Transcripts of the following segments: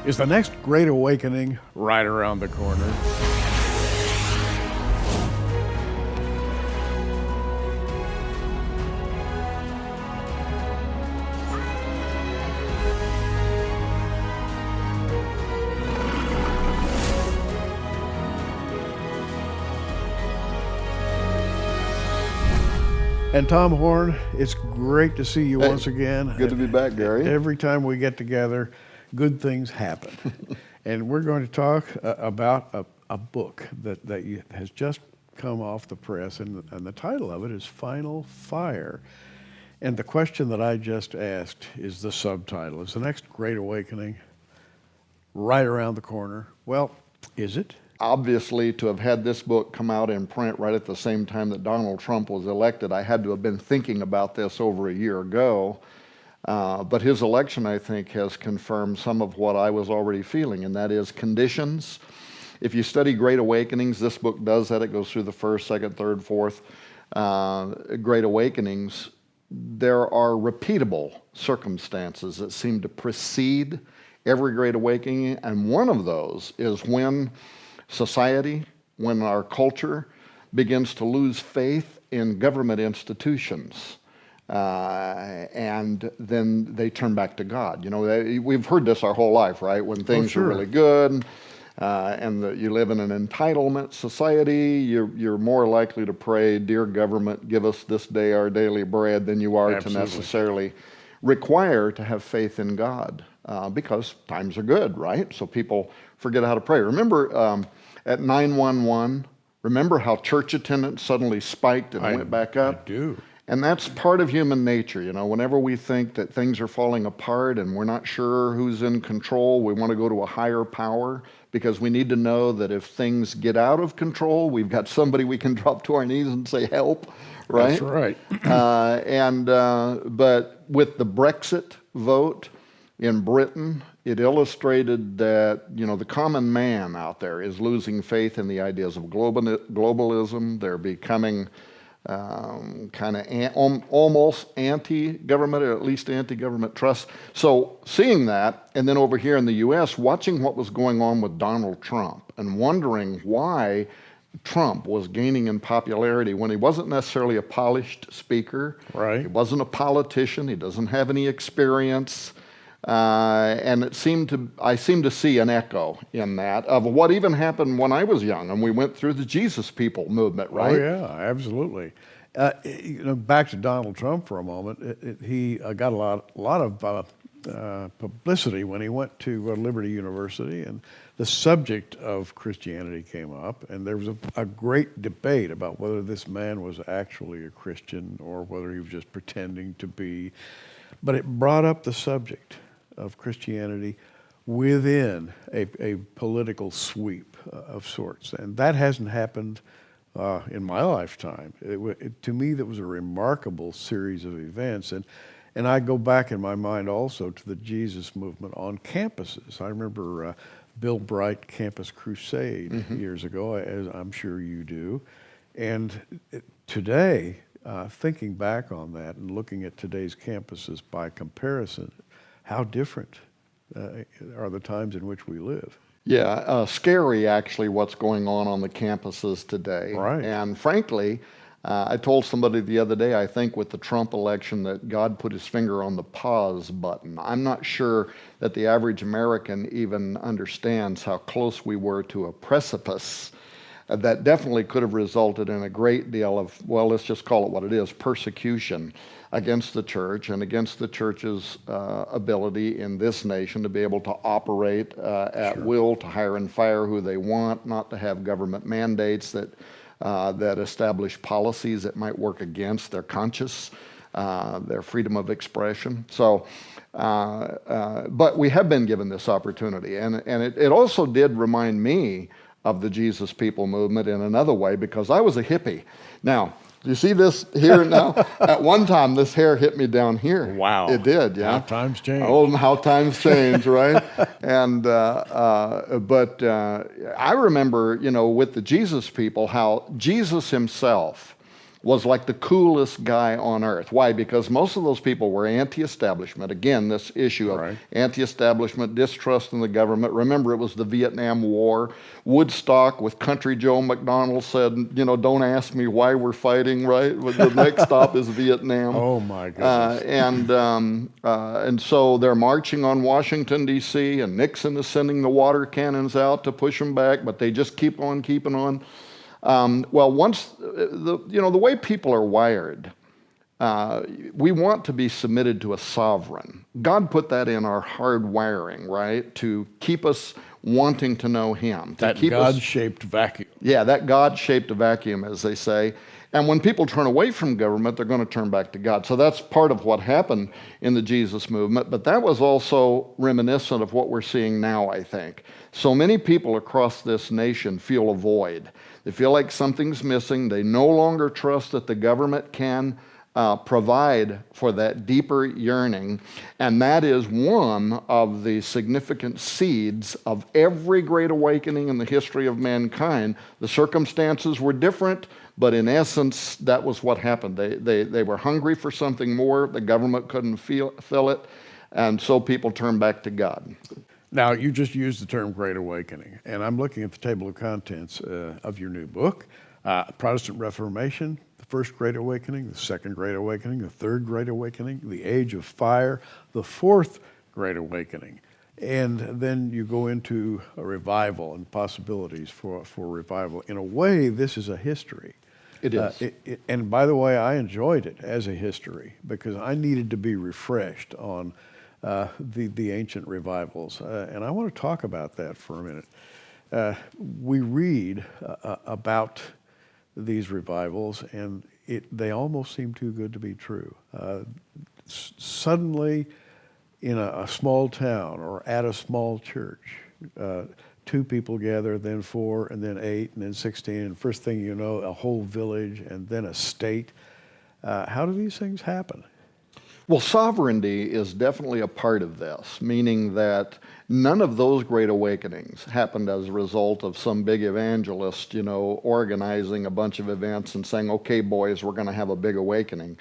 Is the next great awakening right around the corner? And Tom Horn, it's great to see you once again. Good to be back, Gary. Every time we get together, good things happen. And we're going to talk about a book that has just come off the press, and the title of it is Final Fire. And the question that I just asked is the subtitle. Is the next great awakening right around the corner? Well, is it? Obviously, to have had this book come out in print right at the same time that Donald Trump was elected, I had to have been thinking about this over a year ago. But his election, I think, has confirmed some of what I was already feeling, and that is conditions. If you study Great Awakenings, this book does that. It goes through the first, second, third, fourth Great Awakenings. There are repeatable circumstances that seem to precede every Great Awakening, and one of those is when society, when our culture begins to lose faith in government institutions, and then they turn back to God. You know, we've heard this our whole life, right? When things are really good, and you live in an entitlement society, you're more likely to pray, "Dear government, give us this day our daily bread," than you are to necessarily require to have faith in God, because times are good, right? So people forget how to pray. Remember at 9/11, remember how church attendance suddenly spiked and went back up? I do. And that's part of human nature. You know, whenever we think that things are falling apart and we're not sure who's in control, we want to go to a higher power, because we need to know that if things get out of control, we've got somebody we can drop to our knees and say, "Help," right? That's right. But with the Brexit vote in Britain, it illustrated that, you know, the common man out there is losing faith in the ideas of globalism. They're becoming kind of almost anti-government, or at least anti-government trust. So seeing that, and then over here in the U.S., watching what was going on with Donald Trump and wondering why Trump was gaining in popularity when he wasn't necessarily a polished speaker. Right. He wasn't a politician. He doesn't have any experience. And I seem to see an echo in that of what even happened when I was young and we went through the Jesus People movement, right? Oh yeah, absolutely. You know, back to Donald Trump for a moment. He got a lot of publicity when he went to Liberty University, and the subject of Christianity came up, and there was a great debate about whether this man was actually a Christian or whether he was just pretending to be. But it brought up the subject of Christianity within a political sweep of sorts. And that hasn't happened in my lifetime. To me, that was a remarkable series of events. And I go back in my mind also to the Jesus movement on campuses. I remember Bill Bright Campus Crusade years ago, as I'm sure you do. And today, thinking back on that and looking at today's campuses by comparison, how different are the times in which we live? Yeah, scary actually what's going on the campuses today. Right. And frankly, I told somebody the other day, I think with the Trump election, that God put his finger on the pause button. I'm not sure that the average American even understands how close we were to a precipice that definitely could have resulted in a great deal of, well, let's just call it what it is, persecution against the church and against the church's ability in this nation to be able to operate at will, to hire and fire who they want, not to have government mandates that establish policies that might work against their conscience, their freedom of expression. So, but we have been given this opportunity, and it also did remind me of the Jesus People movement in another way, because I was a hippie. Now, do you see this here now? At one time, this hair hit me down here. Wow. It did, yeah. How times change. Oh, how times change, right? And but I remember, you know, with the Jesus People, how Jesus himself was like the coolest guy on earth. Why? Because most of those people were anti-establishment. Again, this issue of Right. anti-establishment, distrust in the government. Remember, it was the Vietnam War. Woodstock with Country Joe McDonald said, don't ask me why we're fighting, right? The next stop is Vietnam. Oh my goodness. And so they're marching on Washington, D.C., and Nixon is sending the water cannons out to push them back, but they just keep on keeping on. Once the way people are wired, we want to be submitted to a sovereign. God put that in our hard wiring, right? To keep us wanting to know Him. To That keep God-shaped vacuum. Yeah, that God-shaped vacuum, as they say. And when people turn away from government, they're going to turn back to God. So that's part of what happened in the Jesus movement. But that was also reminiscent of what we're seeing now, I think. So many people across this nation feel a void. They feel like something's missing. They no longer trust that the government can provide for that deeper yearning. And that is one of the significant seeds of every great awakening in the history of mankind. The circumstances were different, but in essence, that was what happened. They were hungry for something more. The government couldn't fill it. And so people turned back to God. Now, you just used the term Great Awakening, and I'm looking at the table of contents of your new book, Protestant Reformation, the First Great Awakening, the Second Great Awakening, the Third Great Awakening, the Age of Fire, the Fourth Great Awakening. And then you go into a revival and possibilities for revival. In a way, this is a history. It is. And by the way, I enjoyed it as a history because I needed to be refreshed on the ancient revivals. And I want to talk about that for a minute. We read about these revivals, and they almost seem too good to be true. Suddenly, in a small town or at a small church, 2 people gather, then 4, and then 8, and then 16, and first thing you know, a whole village, and then a state. How do these things happen? Well, sovereignty is definitely a part of this, meaning that none of those great awakenings happened as a result of some big evangelist, organizing a bunch of events and saying, okay, boys, we're going to have a big awakening.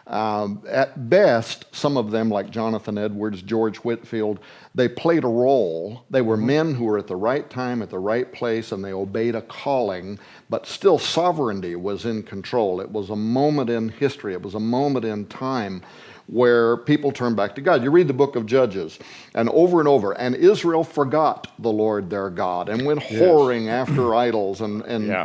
At best, some of them, like Jonathan Edwards, George Whitefield, they played a role. They were men who were at the right time, at the right place, and they obeyed a calling, but still sovereignty was in control. It was a moment in history. It was a moment in time where people turn back to God. You read the book of Judges, and over, and Israel forgot the Lord their God and went whoring after idols and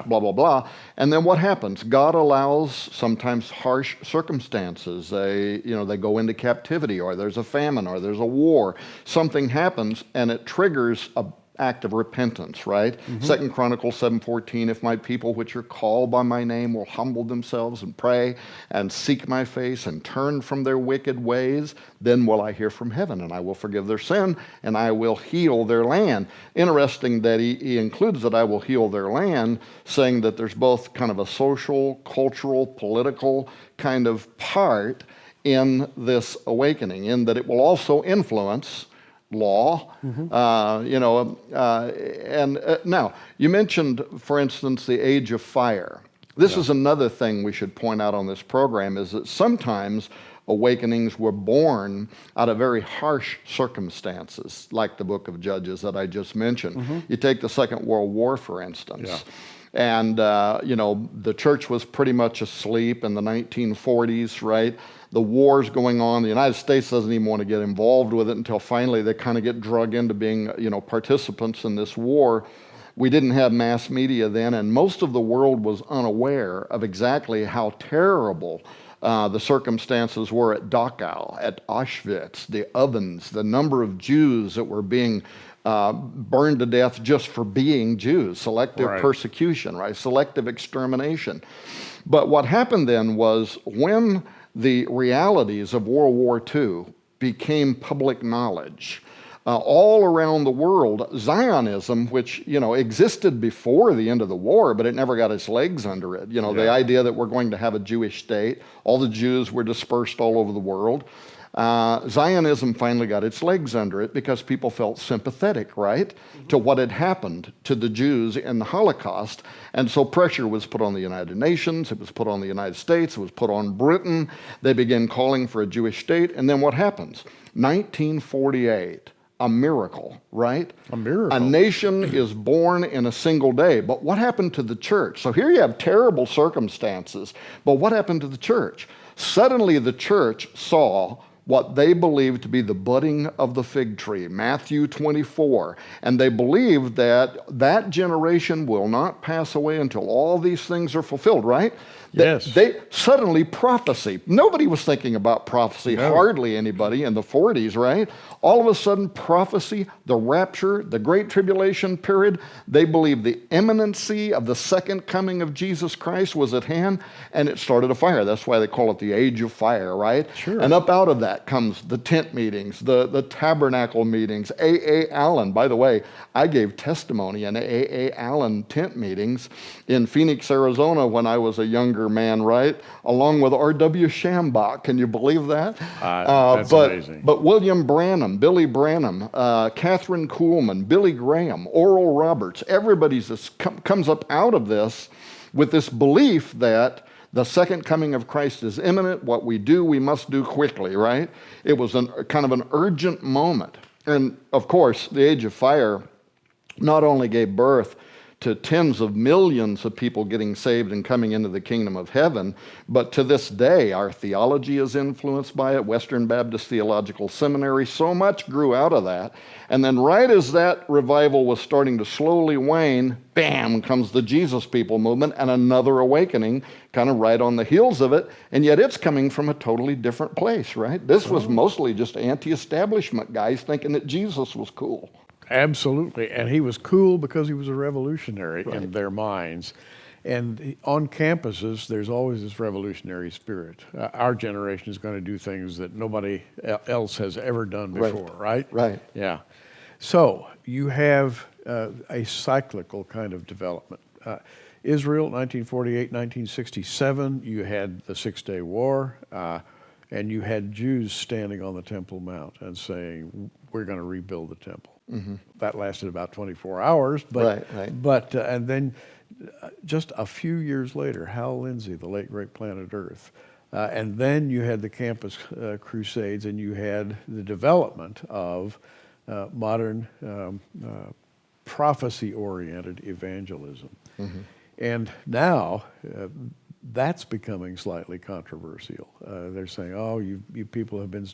blah, blah, blah. And then what happens? God allows sometimes harsh circumstances. They go into captivity, or there's a famine, or there's a war. Something happens, and it triggers a act of repentance, right? 2 Chronicles 7:14, if my people which are called by my name will humble themselves and pray and seek my face and turn from their wicked ways, then will I hear from heaven, and I will forgive their sin, and I will heal their land. Interesting that he includes that I will heal their land, saying that there's both kind of a social, cultural, political kind of part in this awakening, in that it will also influence law, now, you mentioned, for instance, the Age of Fire. This is another thing we should point out on this program, is that sometimes awakenings were born out of very harsh circumstances, like the book of Judges that I just mentioned. You take the Second World War, for instance. And, the church was pretty much asleep in the 1940s, right? The war's going on. The United States doesn't even want to get involved with it until finally they kind of get drug into being, participants in this war. We didn't have mass media then, and most of the world was unaware of exactly how terrible the circumstances were at Dachau, at Auschwitz, the ovens, the number of Jews that were being burned to death just for being Jews, selective persecution, right? Selective extermination. But what happened then was when the realities of World War II became public knowledge, all around the world, Zionism, which existed before the end of the war, but it never got its legs under it. The idea that we're going to have a Jewish state, all the Jews were dispersed all over the world. Zionism finally got its legs under it because people felt sympathetic, right, to what had happened to the Jews in the Holocaust. And so pressure was put on the United Nations, it was put on the United States, it was put on Britain. They began calling for a Jewish state. And then what happens? 1948. A miracle, right? A miracle. A nation is born in a single day. But what happened to the church? So here you have terrible circumstances. But what happened to the church? Suddenly the church saw what they believed to be the budding of the fig tree, Matthew 24. And they believed that that generation will not pass away until all these things are fulfilled, right? Yes. They suddenly prophecy. Nobody was thinking about prophecy, No. hardly anybody in the 40s, right? All of a sudden, prophecy, the rapture, the great tribulation period, they believed the imminency of the second coming of Jesus Christ was at hand, and it started a fire. That's why they call it the age of fire, right? Sure. And up out of that comes the tent meetings, the tabernacle meetings, A.A. Allen. By the way, I gave testimony in A.A. Allen tent meetings in Phoenix, Arizona when I was a younger man, right? Along with R.W. Shambach. Can you believe that? That's amazing. But William Branham, Billy Branham, Catherine Kuhlman, Billy Graham, Oral Roberts, everybody comes up out of this with this belief that the second coming of Christ is imminent. What we do, we must do quickly, right? It was kind of an urgent moment. And of course, the age of fire not only gave birth to tens of millions of people getting saved and coming into the kingdom of heaven, but to this day, our theology is influenced by it. Western Baptist Theological Seminary, so much grew out of that. And then right as that revival was starting to slowly wane, bam, comes the Jesus People movement and another awakening kind of right on the heels of it. And yet it's coming from a totally different place, right? This was mostly just anti-establishment guys thinking that Jesus was cool. Absolutely. And he was cool because he was a revolutionary in their minds. And on campuses, there's always this revolutionary spirit. Our generation is going to do things that nobody else has ever done before, right? Right. Yeah. So you have a cyclical kind of development. Israel, 1948, 1967, you had the Six-Day War, and you had Jews standing on the Temple Mount and saying, we're going to rebuild the temple. Mm-hmm. That lasted about 24 hours, but and then just a few years later, Hal Lindsey, the late great Planet Earth, and then you had the campus crusades, and you had the development of modern prophecy-oriented evangelism. Mm-hmm. And now that's becoming slightly controversial. They're saying, oh, you people have been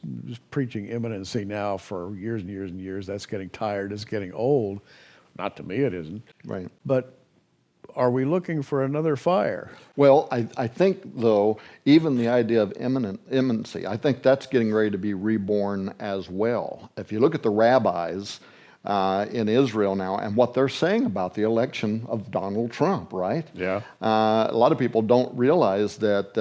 preaching imminency now for years and years and years. That's getting tired. It's getting old. Not to me, it isn't. Right. But are we looking for another fire? Well, I think, though, even the idea of imminency, I think that's getting ready to be reborn as well. If you look at the rabbis in Israel now and what they're saying about the election of Donald Trump, right? Yeah. A lot of people don't realize that,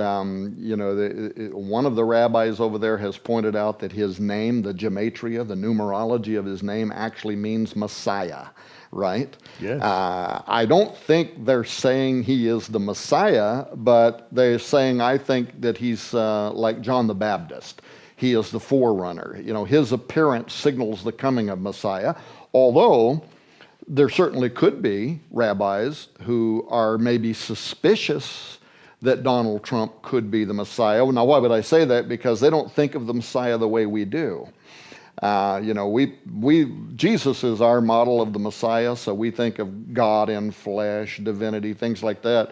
one of the rabbis over there has pointed out that his name, the gematria, the numerology of his name, actually means Messiah, right? Yes. I don't think they're saying he is the Messiah, but they're saying, I think that he's like John the Baptist. He is the forerunner. You know, his appearance signals the coming of Messiah, although there certainly could be rabbis who are maybe suspicious that Donald Trump could be the Messiah. Now, why would I say that? Because they don't think of the Messiah the way we do. Jesus is our model of the Messiah, so we think of God in flesh, divinity, things like that.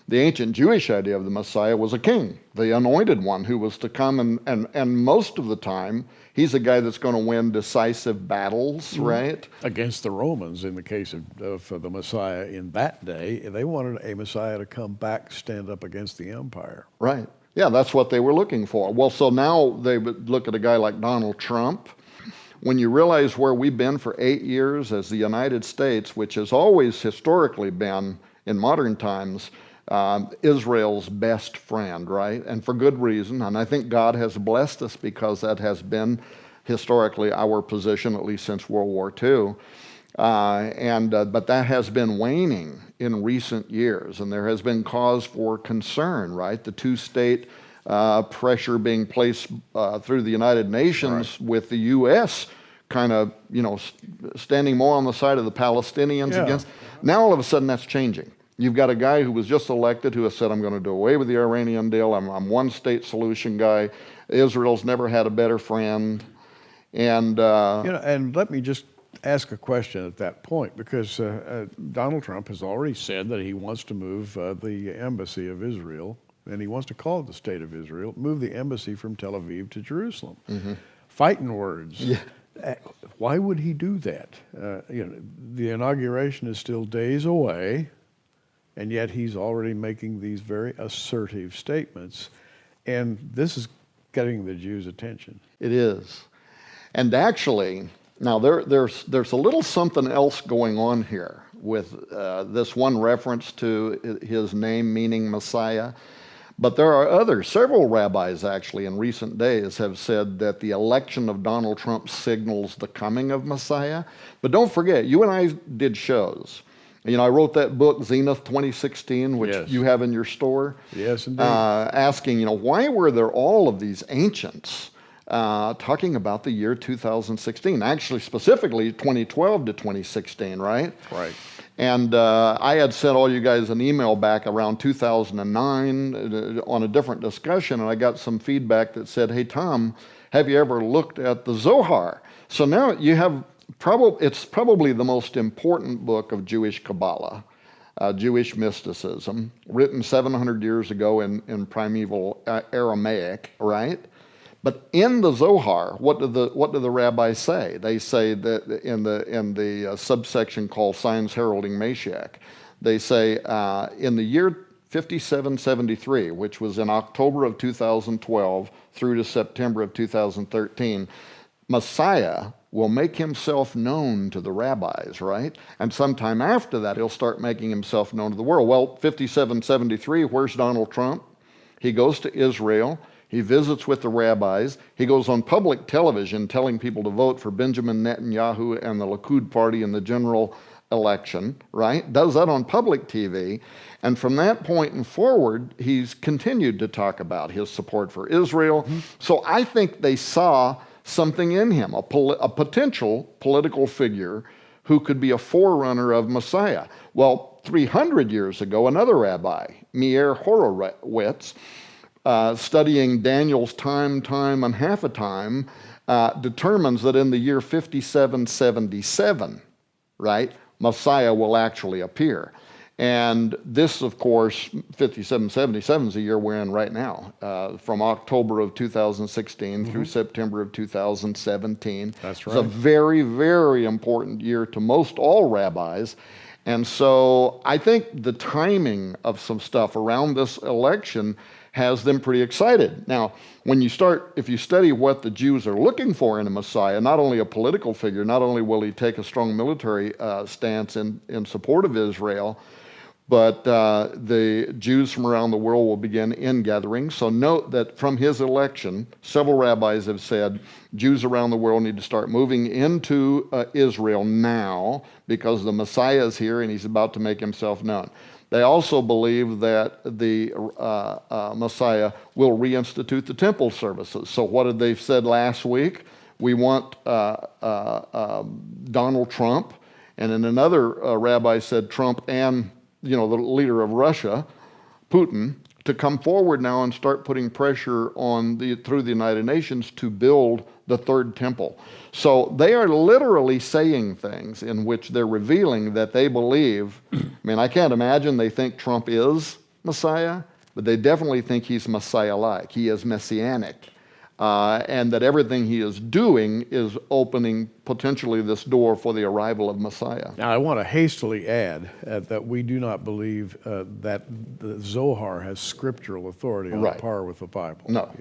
The ancient Jewish idea of the Messiah was a king, the anointed one who was to come, and most of the time, he's a guy that's going to win decisive battles, right? Against the Romans, in the case of the Messiah in that day, they wanted a Messiah to come back, stand up against the empire. Right. Yeah, that's what they were looking for. Well, so now they would look at a guy like Donald Trump. When you realize where we've been for 8 years as the United States, which has always historically been, in modern times, Israel's best friend, right? And for good reason. And I think God has blessed us because that has been historically our position, at least since World War II. But that has been waning in recent years, and there has been cause for concern, right? The two-state pressure being placed through the United Nations with the U.S. kind of, standing more on the side of the Palestinians against. Now all of a sudden that's changing. You've got a guy who was just elected who has said, I'm going to do away with the Iranian deal. I'm one state solution guy. Israel's never had a better friend. And and let me just ask a question at that point, because Donald Trump has already said that he wants to move the embassy of Israel, and he wants to call it the State of Israel, move the embassy from Tel Aviv to Jerusalem. Fighting words. Yeah. Why would he do that? The inauguration is still days away, and yet he's already making these very assertive statements, and this is getting the Jews' attention. It is. And actually, now there's a little something else going on here with this one reference to his name meaning Messiah. But there are several rabbis actually in recent days have said that the election of Donald Trump signals the coming of Messiah. But don't forget, you and I did shows. I wrote that book, Zenith 2016, which you have in your store. Yes, indeed. Asking, why were there all of these ancients talking about the year 2016? Actually, specifically 2012 to 2016, right? Right. And I had sent all you guys an email back around 2009 on a different discussion, and I got some feedback that said, hey, Tom, have you ever looked at the Zohar? So now you have it's probably the most important book of Jewish Kabbalah, Jewish mysticism, written 700 years ago in primeval Aramaic, right? But in the Zohar, what do the rabbis say? They say that in the subsection called Signs Heralding Mashiach, they say in the year 5773, which was in October of 2012 through to September of 2013, Messiah will make himself known to the rabbis, right? And sometime after that, he'll start making himself known to the world. Well, 5773, where's Donald Trump? He goes to Israel. He visits with the rabbis. He goes on public television telling people to vote for Benjamin Netanyahu and the Likud party in the general election, right? Does that on public TV. And from that point and forward, he's continued to talk about his support for Israel. So I think they saw something in him, a potential political figure who could be a forerunner of Messiah. Well, 300 years ago, another rabbi, Meir Horowitz, studying Daniel's time and half a time, determines that in the year 5777, right, Messiah will actually appear. And this, of course, 5777 is the year we're in right now, from October of 2016 through September of 2017. That's right. It's a very, very important year to most all rabbis. And so I think the timing of some stuff around this election has them pretty excited. Now, if you study what the Jews are looking for in a Messiah, not only a political figure, not only will he take a strong military stance in support of Israel, but the Jews from around the world will begin ingathering. So note that from his election, several rabbis have said Jews around the world need to start moving into Israel now because the Messiah is here and he's about to make himself known. They also believe that the Messiah will reinstitute the temple services. So what did they said last week? We want Donald Trump, and then another rabbi said Trump and the leader of Russia, Putin, to come forward now and start putting pressure through the United Nations to build the third temple. So they are literally saying things in which they're revealing that they believe, I can't imagine they think Trump is Messiah, but they definitely think he's Messiah-like. He is messianic. And that everything he is doing is opening potentially this door for the arrival of Messiah. Now, I want to hastily add that we do not believe that the Zohar has scriptural authority on par with the Bible. No.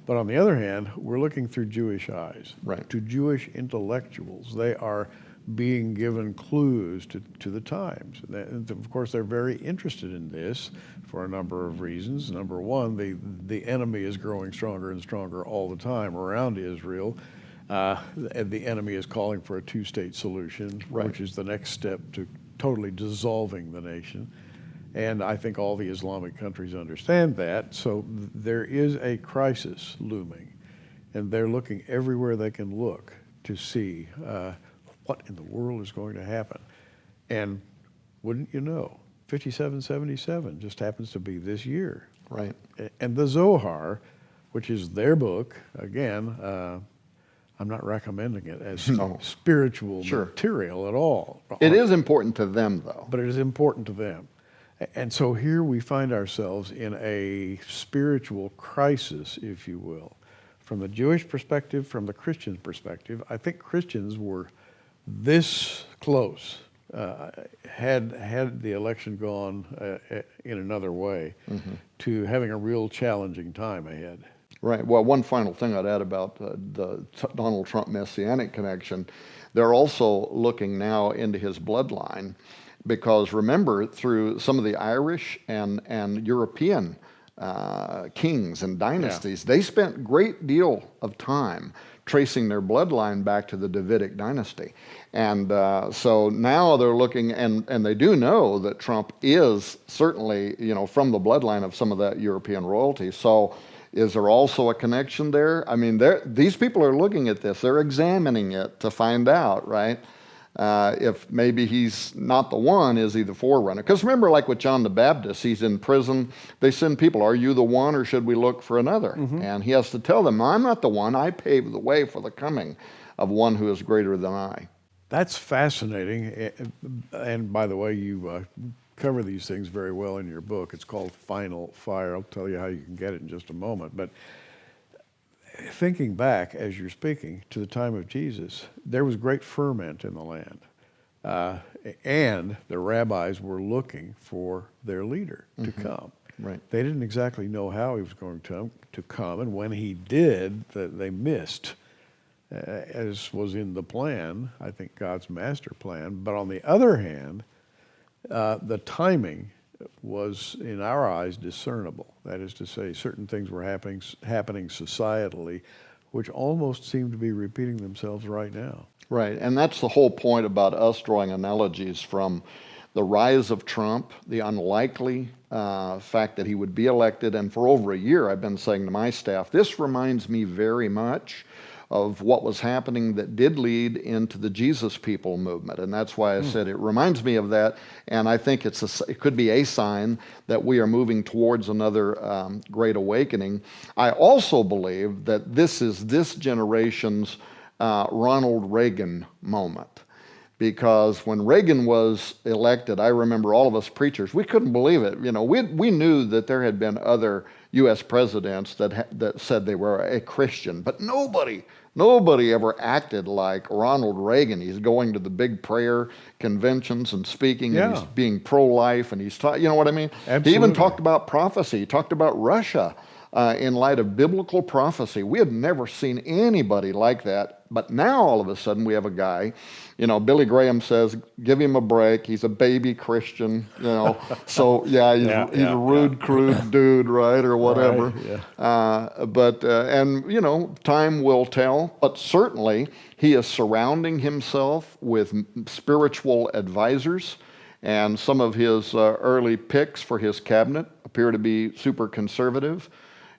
But on the other hand, we're looking through Jewish eyes. Right. To Jewish intellectuals, they are being given clues to the times. And of course, they're very interested in this for a number of reasons. Number one, the enemy is growing stronger and stronger all the time around Israel. And the enemy is calling for a two-state solution, which is the next step to totally dissolving the nation. And I think all the Islamic countries understand that. So there is a crisis looming, and they're looking everywhere they can look to see what in the world is going to happen. And wouldn't you know, 5777 just happens to be this year. Right. And the Zohar, which is their book, again, I'm not recommending it as No. spiritual Sure. material at all. It is important to them, though. But it is important to them. And so here we find ourselves in a spiritual crisis, if you will. From the Jewish perspective, from the Christian perspective, I think Christians were this close, had the election gone in another way, to having a real challenging time ahead. Right. Well, one final thing I'd add about the Donald Trump messianic connection, they're also looking now into his bloodline, because remember, through some of the Irish and European kings and dynasties, they spent a great deal of time tracing their bloodline back to the Davidic dynasty. And so now they're looking, and they do know that Trump is certainly, from the bloodline of some of that European royalty. So is there also a connection there? I mean, these people are looking at this. They're examining it to find out, right? If maybe he's not the one, is he the forerunner? Because remember, like with John the Baptist, he's in prison. They send people, are you the one or should we look for another? And he has to tell them, I'm not the one. I paved the way for the coming of one who is greater than I. That's fascinating. And by the way, you cover these things very well in your book. It's called Final Fire. I'll tell you how you can get it in just a moment. But thinking back, as you're speaking, to the time of Jesus, there was great ferment in the land. And the rabbis were looking for their leader to come. Right. They didn't exactly know how he was going to come, and when he did, they missed, as was in the plan, I think God's master plan. But on the other hand, the timing was, in our eyes, discernible. That is to say, certain things were happening societally, which almost seem to be repeating themselves right now. Right, and that's the whole point about us drawing analogies from the rise of Trump, the unlikely fact that he would be elected, and for over a year I've been saying to my staff, this reminds me very much of what was happening that did lead into the Jesus People movement. And that's why I said it reminds me of that. And I think it could be a sign that we are moving towards another great awakening. I also believe that this is this generation's Ronald Reagan moment. Because when Reagan was elected, I remember all of us preachers, we couldn't believe it. We knew that there had been other U.S. presidents that said they were a Christian, but nobody ever acted like Ronald Reagan. He's going to the big prayer conventions and speaking, and he's being pro-life, and he's you know what I mean? Absolutely. He even talked about prophecy. He talked about Russia in light of biblical prophecy. We had never seen anybody like that. But now all of a sudden we have a guy, Billy Graham says, give him a break. He's a baby Christian, So he's a rude, crude dude, right, or whatever. Right, and time will tell. But certainly he is surrounding himself with spiritual advisors, and some of his early picks for his cabinet appear to be super conservative.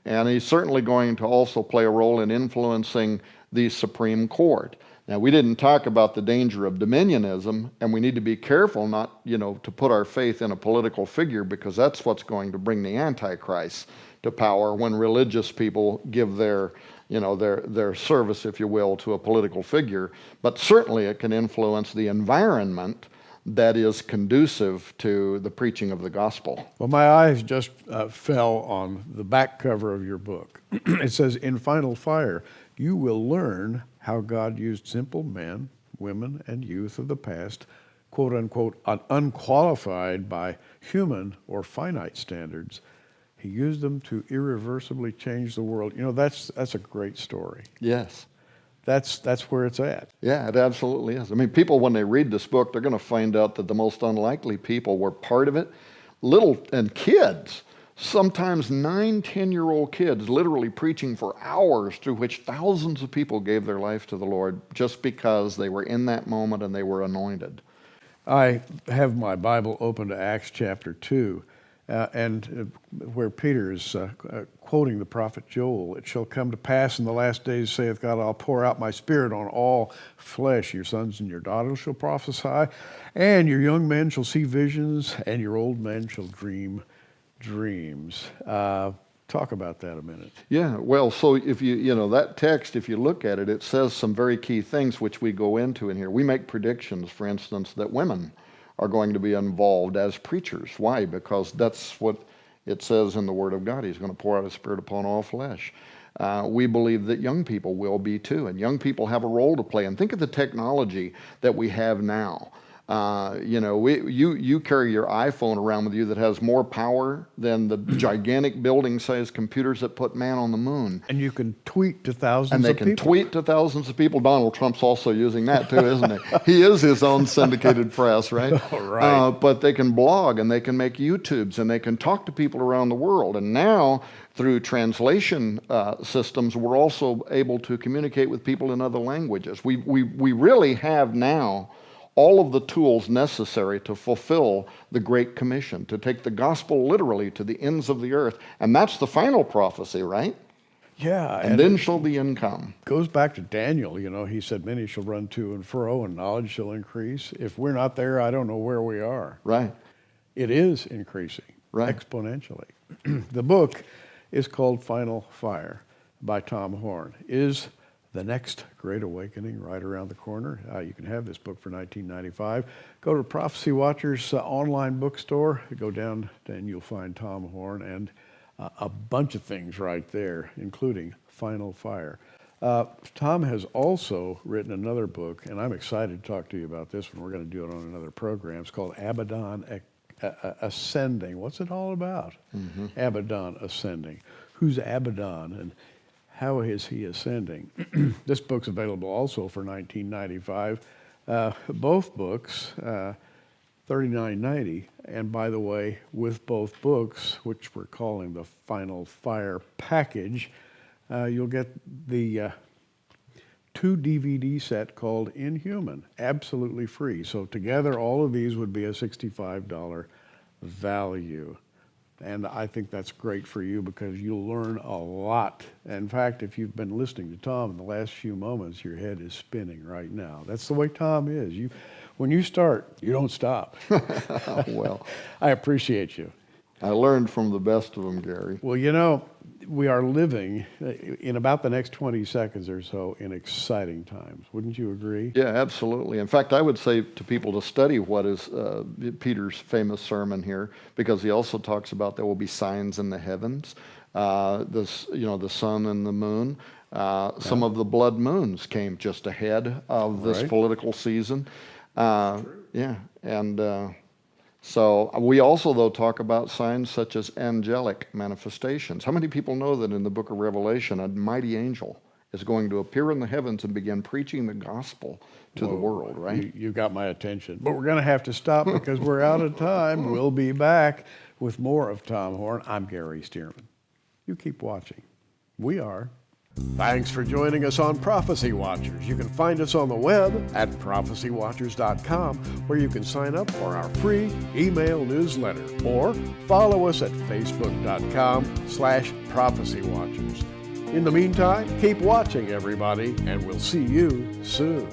And he's certainly going to also play a role in influencing the Supreme Court. Now, we didn't talk about the danger of dominionism, and we need to be careful not, to put our faith in a political figure, because that's what's going to bring the Antichrist to power when religious people give their service, if you will, to a political figure. But certainly it can influence the environment that is conducive to the preaching of the gospel. Well, my eyes just fell on the back cover of your book. It says, in Final Fire, you will learn how God used simple men, women, and youth of the past, quote unquote, unqualified by human or finite standards. He used them to irreversibly change the world. That's a great story. Yes. That's where it's at. Yeah, it absolutely is. I mean, people, when they read this book, they're going to find out that the most unlikely people were part of it. And kids, sometimes 9, 10-year-old kids, literally preaching for hours, through which thousands of people gave their life to the Lord just because they were in that moment and they were anointed. I have my Bible open to Acts chapter 2, where Peter is quoting the prophet Joel. It shall come to pass in the last days, saith God, I'll pour out my spirit on all flesh. Your sons and your daughters shall prophesy, and your young men shall see visions, and your old men shall dream dreams. Talk about that a minute. Yeah, well, so if that text, if you look at it, it says some very key things which we go into in here. We make predictions, for instance, that women are going to be involved as preachers. Why? Because that's what it says in the Word of God. He's going to pour out His Spirit upon all flesh. We believe that young people will be too, and young people have a role to play. And think of the technology that we have now. You carry your iPhone around with you that has more power than the gigantic building-sized computers that put man on the moon. And you can tweet to thousands of people. And they can tweet to thousands of people. Donald Trump's also using that too, isn't he? He is his own syndicated press, right? Oh, right. But they can blog, and they can make YouTubes, and they can talk to people around the world. And now, through translation systems, we're also able to communicate with people in other languages. We really have now all of the tools necessary to fulfill the Great Commission, to take the gospel literally to the ends of the earth. And that's the final prophecy, right? Yeah. And then shall the end come. Goes back to Daniel, he said, many shall run to and fro, and knowledge shall increase. If we're not there, I don't know where we are. Right. It is increasing exponentially. The book is called Final Fire by Tom Horn. Is the next Great Awakening right around the corner? You can have this book for $19.95. Go to Prophecy Watchers online bookstore. Go down and you'll find Tom Horn and a bunch of things right there, including Final Fire. Tom has also written another book, and I'm excited to talk to you about this one. We're going to do it on another program. It's called Abaddon Ascending. What's it all about? Mm-hmm. Abaddon Ascending. Who's Abaddon, and how is he ascending? This book's available also for $19.95. Both books, $39.90. And by the way, with both books, which we're calling the Final Fire package, you'll get the 2 DVD set called Inhuman, absolutely free. So together, all of these would be a $65 value. And I think that's great for you because you'll learn a lot. In fact, if you've been listening to Tom in the last few moments, your head is spinning right now. That's the way Tom is. When you start, you don't stop. Well, I appreciate you. I learned from the best of them, Gary. Well, we are living in about the next 20 seconds or so in exciting times. Wouldn't you agree? Yeah, absolutely. In fact, I would say to people to study what is Peter's famous sermon here, because he also talks about there will be signs in the heavens, the sun and the moon. Some of the blood moons came just ahead of this political season. So we also, though, talk about signs such as angelic manifestations. How many people know that in the book of Revelation, a mighty angel is going to appear in the heavens and begin preaching the gospel to the world, right? You got my attention. But we're going to have to stop because we're out of time. We'll be back with more of Tom Horn. I'm Gary Stearman. You keep watching. We are. Thanks for joining us on Prophecy Watchers. You can find us on the web at prophecywatchers.com, where you can sign up for our free email newsletter, or follow us at facebook.com/prophecywatchers. In the meantime, keep watching, everybody, and we'll see you soon.